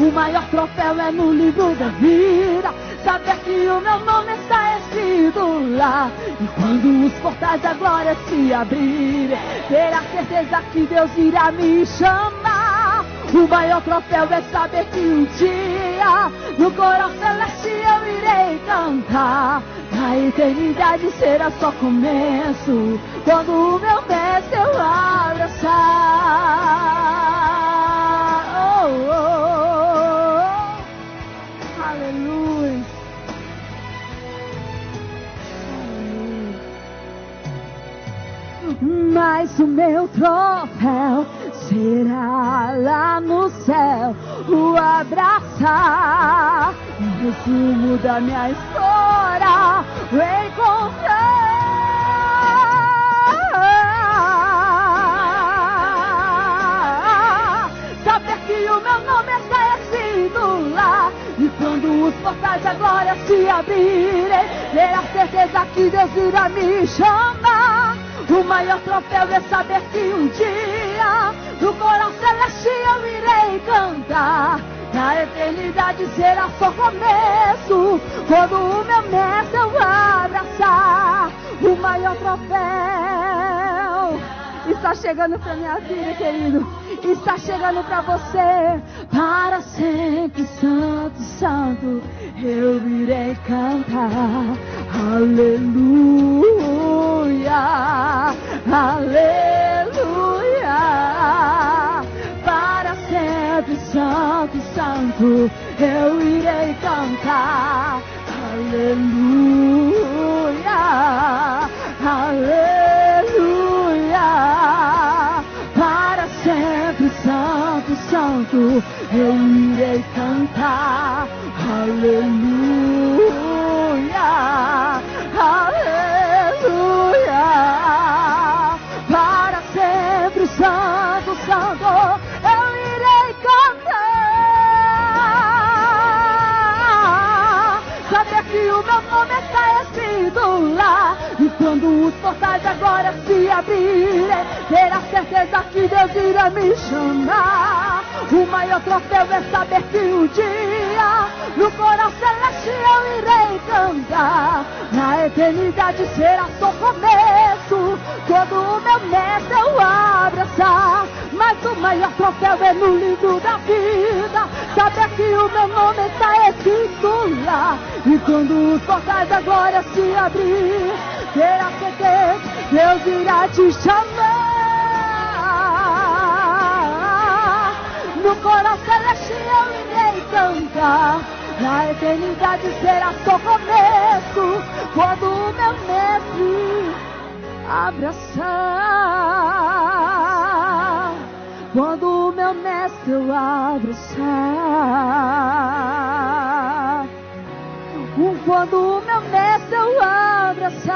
O maior troféu é no livro da vida, saber que o meu nome está escrito lá. E quando os portais da glória se abrirem, ter a certeza que Deus irá me chamar. O maior troféu é saber que um dia no coral celeste eu irei cantar. A eternidade será só começo quando o meu mestre eu abraçar. Oh, oh, oh. Aleluia. Mas o meu troféu será lá no céu, o abraçar, o resumo da minha história, o encontrar. Saber que o meu nome está escrito lá. E quando os portais da glória se abrirem, ter a certeza que Deus irá me chamar. O maior troféu é saber que um dia no coral celeste eu irei cantar. Na eternidade será só começo, quando o meu mestre eu abraçar. O maior troféu está chegando para minha vida, querido. Está chegando para você. Para sempre, santo, santo, eu irei cantar. Aleluia, aleluia. Para sempre, santo, santo, eu irei cantar. Aleluia, aleluia. Para sempre, santo, santo, eu irei cantar. Aleluia, aleluia. Para sempre, santo, santo, eu irei cantar. Saber que o meu nome está escrito lá, e quando os portais agora se abrirem, ter a certeza que Deus irá me chamar. O maior troféu é saber que um dia no coral celeste eu irei cantar. Na eternidade será só começo, quando o meu mestre eu abraçar. Mas o maior troféu é no livro da vida, saber que o meu nome está escrito lá. E quando os portais da glória se abrir, ter a certeza, Deus irá te chamar. No coral celeste eu irei cantar. Na eternidade será só começo, quando o meu mestre abraçar. Quando o meu mestre eu abraçar. Quando o meu mestre eu abraçar.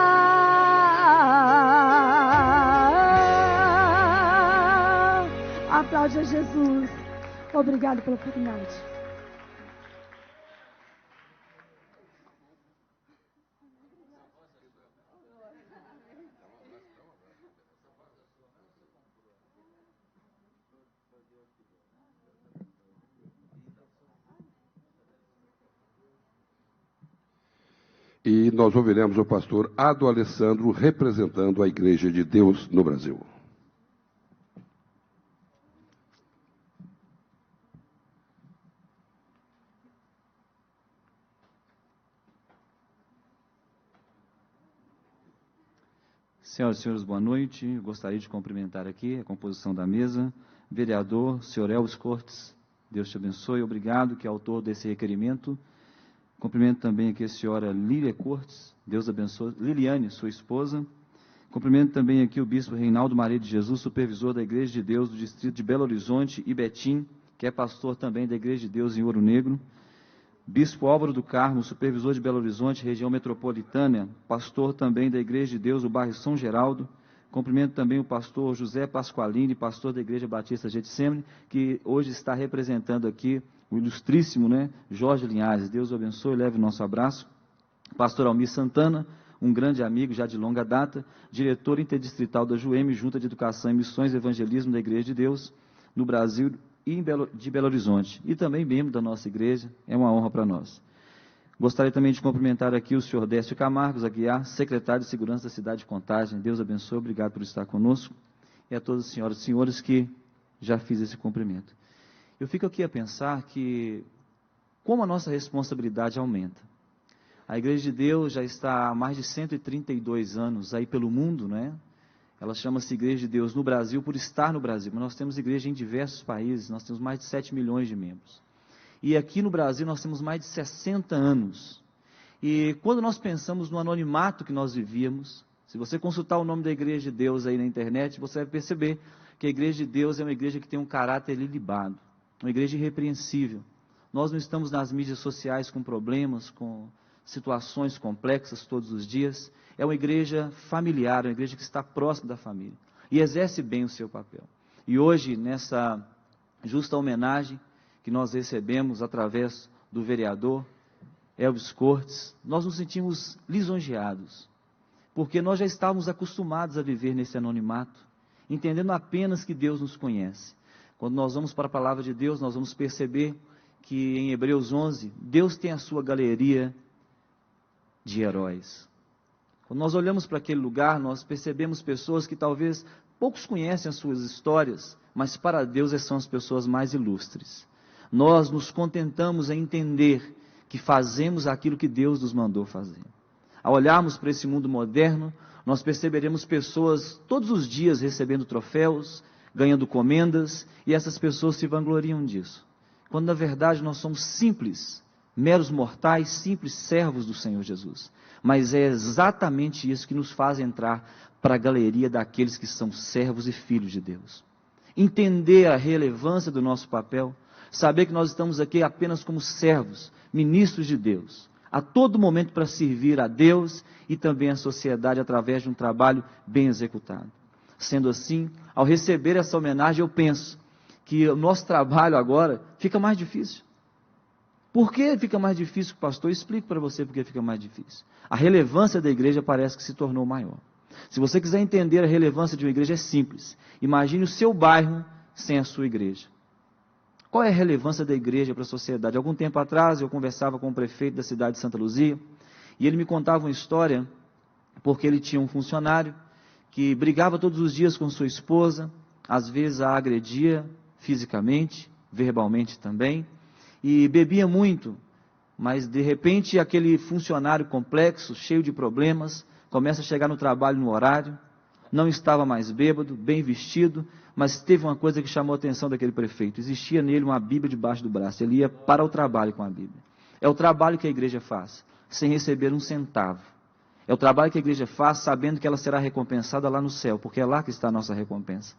Aplaude a Jesus. Obrigado pela oportunidade. E nós ouviremos o pastor Ado Alessandro representando a Igreja de Deus no Brasil. Senhoras e senhores, boa noite. Eu gostaria de cumprimentar aqui a composição da mesa. Vereador, senhor Elvis Cortes, Deus te abençoe. Obrigado, que é autor desse requerimento. Cumprimento também aqui a senhora Lília Cortes, Deus abençoe. Liliane, sua esposa. Cumprimento também aqui o bispo Reinaldo Maria de Jesus, supervisor da Igreja de Deus do distrito de Belo Horizonte e Betim, que é pastor também da Igreja de Deus em Ouro Negro. Bispo Álvaro do Carmo, supervisor de Belo Horizonte, região metropolitana, pastor também da Igreja de Deus, o bairro São Geraldo. Cumprimento também o pastor José Pasqualini, pastor da Igreja Batista Getsemane, que hoje está representando aqui o ilustríssimo, Jorge Linhares. Deus o abençoe, leve o nosso abraço. Pastor Almir Santana, um grande amigo já de longa data, diretor interdistrital da JUEM, Junta de Educação e Missões e Evangelismo da Igreja de Deus, no Brasil e de Belo Horizonte, e também membro da nossa igreja, é uma honra para nós. Gostaria também de cumprimentar aqui o senhor Décio Camargos Aguiar, secretário de Segurança da cidade de Contagem. Deus abençoe, obrigado por estar conosco, e a todas as senhoras e senhores que já fiz esse cumprimento. Eu fico aqui a pensar que, como a nossa responsabilidade aumenta. A Igreja de Deus já está há mais de 132 anos aí pelo mundo, Ela chama-se Igreja de Deus no Brasil por estar no Brasil, mas nós temos igreja em diversos países, nós temos mais de 7 milhões de membros. E aqui no Brasil nós temos mais de 60 anos. E quando nós pensamos no anonimato que nós vivíamos, se você consultar o nome da Igreja de Deus aí na internet, você vai perceber que a Igreja de Deus é uma igreja que tem um caráter ilibado, uma igreja irrepreensível. Nós não estamos nas mídias sociais com problemas, com situações complexas todos os dias. É uma igreja familiar, uma igreja que está próxima da família e exerce bem o seu papel. E hoje, nessa justa homenagem que nós recebemos através do vereador Elvis Cortes, nós nos sentimos lisonjeados porque nós já estávamos acostumados a viver nesse anonimato, entendendo apenas que Deus nos conhece. Quando nós vamos para a palavra de Deus, nós vamos perceber que em Hebreus 11, Deus tem a sua galeria de heróis. Quando nós olhamos para aquele lugar, nós percebemos pessoas que talvez poucos conhecem as suas histórias, mas para Deus são as pessoas mais ilustres. Nós nos contentamos em entender que fazemos aquilo que Deus nos mandou fazer. Ao olharmos para esse mundo moderno, nós perceberemos pessoas todos os dias recebendo troféus, ganhando comendas, e essas pessoas se vangloriam disso. Quando na verdade nós somos simples, meros mortais, simples servos do Senhor Jesus. Mas é exatamente isso que nos faz entrar para a galeria daqueles que são servos e filhos de Deus. Entender a relevância do nosso papel, saber que nós estamos aqui apenas como servos, ministros de Deus, a todo momento para servir a Deus e também a sociedade através de um trabalho bem executado. Sendo assim, ao receber essa homenagem, eu penso que o nosso trabalho agora fica mais difícil. Por que fica mais difícil, pastor? Eu explico para você por que fica mais difícil. A relevância da igreja parece que se tornou maior. Se você quiser entender a relevância de uma igreja, é simples. Imagine o seu bairro sem a sua igreja. Qual é a relevância da igreja para a sociedade? Algum tempo atrás, eu conversava com o prefeito da cidade de Santa Luzia, e ele me contava uma história, porque ele tinha um funcionário que brigava todos os dias com sua esposa, às vezes a agredia fisicamente, verbalmente também, e bebia muito, mas de repente aquele funcionário complexo, cheio de problemas, começa a chegar no trabalho no horário, não estava mais bêbado, bem vestido, mas teve uma coisa que chamou a atenção daquele prefeito: existia nele uma Bíblia debaixo do braço, ele ia para o trabalho com a Bíblia. É o trabalho que a igreja faz, sem receber um centavo. É o trabalho que a igreja faz, sabendo que ela será recompensada lá no céu, porque é lá que está a nossa recompensa.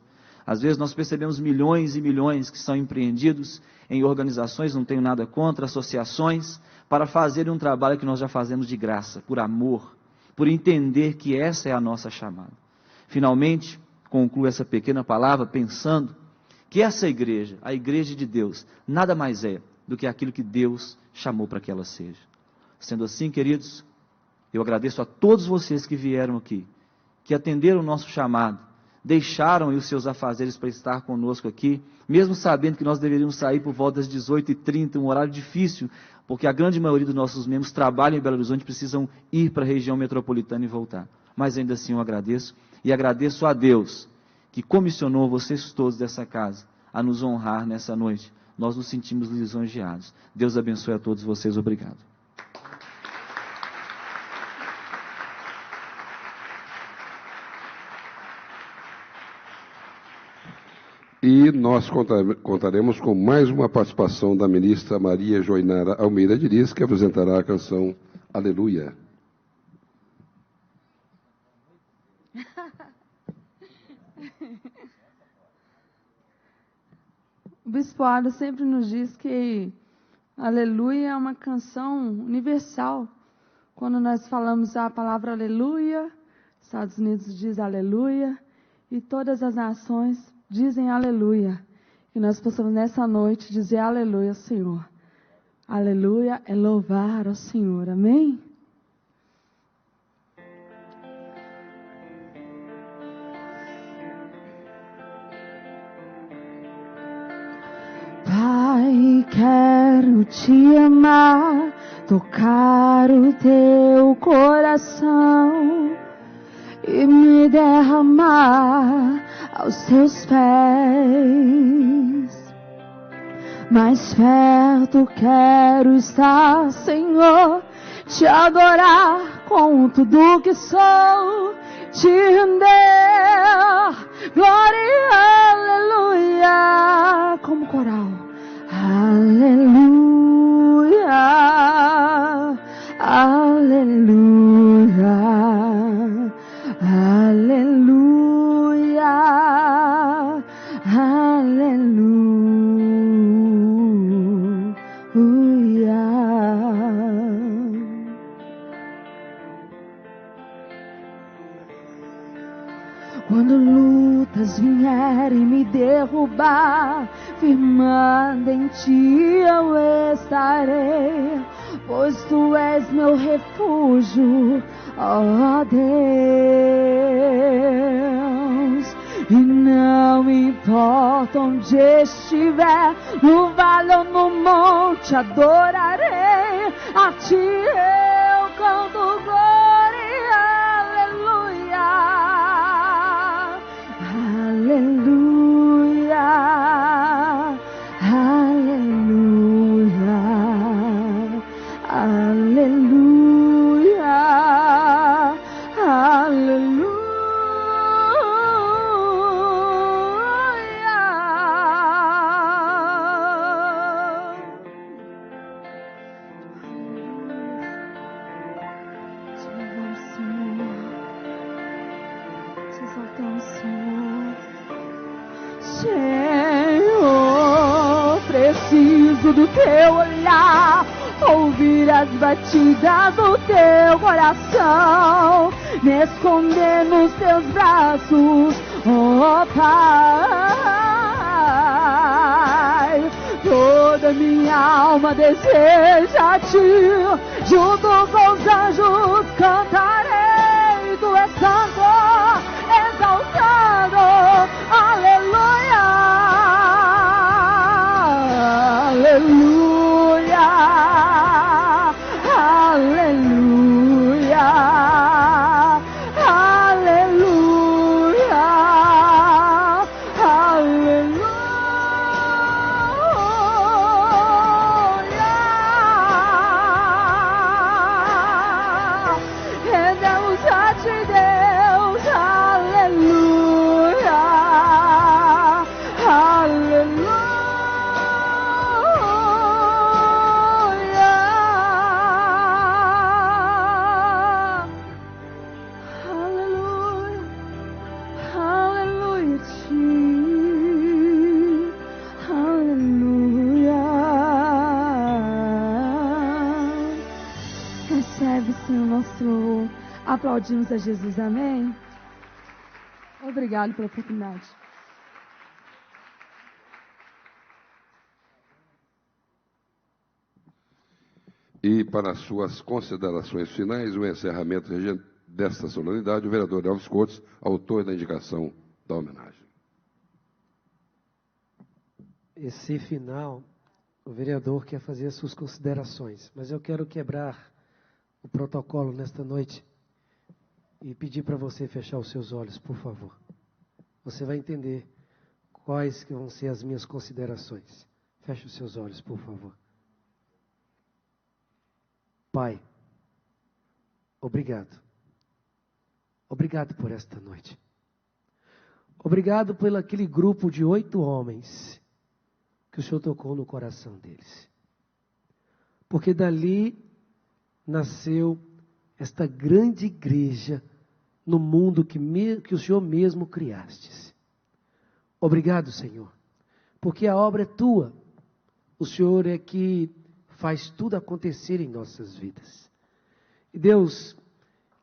Às vezes nós percebemos milhões e milhões que são empreendidos em organizações, não tenho nada contra, associações, para fazerem um trabalho que nós já fazemos de graça, por amor, por entender que essa é a nossa chamada. Finalmente, concluo essa pequena palavra pensando que essa igreja, a igreja de Deus, nada mais é do que aquilo que Deus chamou para que ela seja. Sendo assim, queridos, eu agradeço a todos vocês que vieram aqui, que atenderam o nosso chamado, deixaram os seus afazeres para estar conosco aqui, mesmo sabendo que nós deveríamos sair por volta das 18h30, um horário difícil, porque a grande maioria dos nossos membros trabalham em Belo Horizonte, precisam ir para a região metropolitana e voltar. Mas ainda assim eu agradeço, e agradeço a Deus, que comissionou vocês todos dessa casa, a nos honrar nessa noite. Nós nos sentimos lisonjeados. Deus abençoe a todos vocês. Obrigado. E nós contaremos com mais uma participação da ministra Maria Joinara Almeida Diniz, que apresentará a canção Aleluia. O Bispo Ado sempre nos diz que Aleluia é uma canção universal. Quando nós falamos a palavra Aleluia, Estados Unidos diz Aleluia, e todas as nações dizem Aleluia. Que nós possamos nessa noite dizer Aleluia ao Senhor. Aleluia é louvar ao Senhor. Amém? Pai, quero te amar, tocar o teu coração e me derramar aos teus pés. Mais perto quero estar, Senhor, te adorar com tudo que sou, te render glória e aleluia, como coral. Aleluia, aleluia, aleluia, aleluia. Quando lutas vierem me derrubar, firmando em ti eu estarei, pois tu és meu refúgio, ó Deus. E não importa onde estiver, no vale ou no monte, adorarei a ti, eu canto glória, aleluia, aleluia, aleluia, aleluia, aleluia. Senhor, preciso do teu olhar, ouvir as batidas do teu coração, me esconder nos teus braços, ó Pai. Toda minha alma deseja a ti, junto com os anjos cantarei, tu és santo, exaltado, aleluia, aleluia, aleluia, aleluia, aleluia. Rendemos a ti, Deus, aleluia, aleluia, aleluia, aleluia, ti, aleluia. Recebe, Senhor, nosso louvor. Aplaudimos a Jesus, amém? Obrigado pela oportunidade. E para as suas considerações finais, o encerramento desta solenidade, o vereador Elvis Cortes, autor da indicação da homenagem. Esse final, o vereador quer fazer as suas considerações, mas eu quero quebrar o protocolo nesta noite e pedir para você fechar os seus olhos, por favor. Você vai entender quais que vão ser as minhas considerações. Feche os seus olhos, por favor. Pai, obrigado. Obrigado por esta noite. Obrigado pelo aquele grupo de 8 homens que o Senhor tocou no coração deles. Porque dali nasceu esta grande igreja no mundo que o Senhor mesmo criastes. Obrigado, Senhor, porque a obra é tua. O Senhor é que faz tudo acontecer em nossas vidas. E Deus,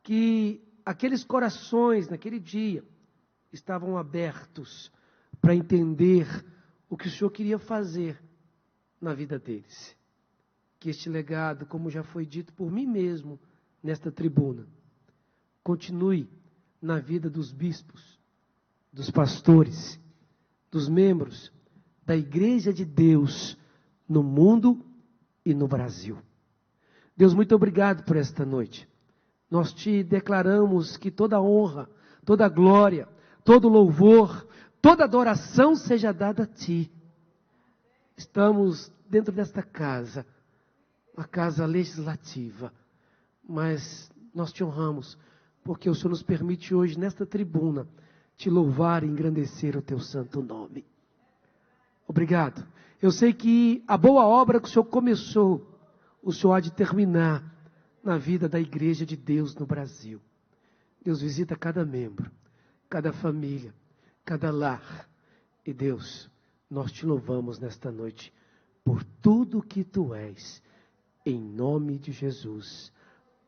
que aqueles corações naquele dia estavam abertos para entender o que o Senhor queria fazer na vida deles. Que este legado, como já foi dito por mim mesmo nesta tribuna, continue na vida dos bispos, dos pastores, dos membros da Igreja de Deus no mundo e no Brasil. Deus, muito obrigado por esta noite. Nós te declaramos que toda honra, toda glória, todo louvor, toda adoração seja dada a ti. Estamos dentro desta casa, a casa legislativa, mas nós te honramos, porque o Senhor nos permite hoje, nesta tribuna, te louvar e engrandecer o teu santo nome. Obrigado. Eu sei que a boa obra que o Senhor começou, o Senhor há de terminar na vida da Igreja de Deus no Brasil. Deus, visita cada membro, cada família, cada lar. E Deus, nós te louvamos nesta noite por tudo que tu és. Em nome de Jesus.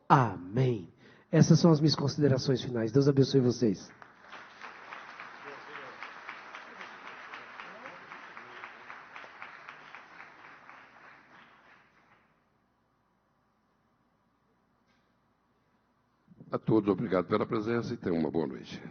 Amém. Essas são as minhas considerações finais. Deus abençoe vocês. A todos, obrigado pela presença e tenham uma boa noite.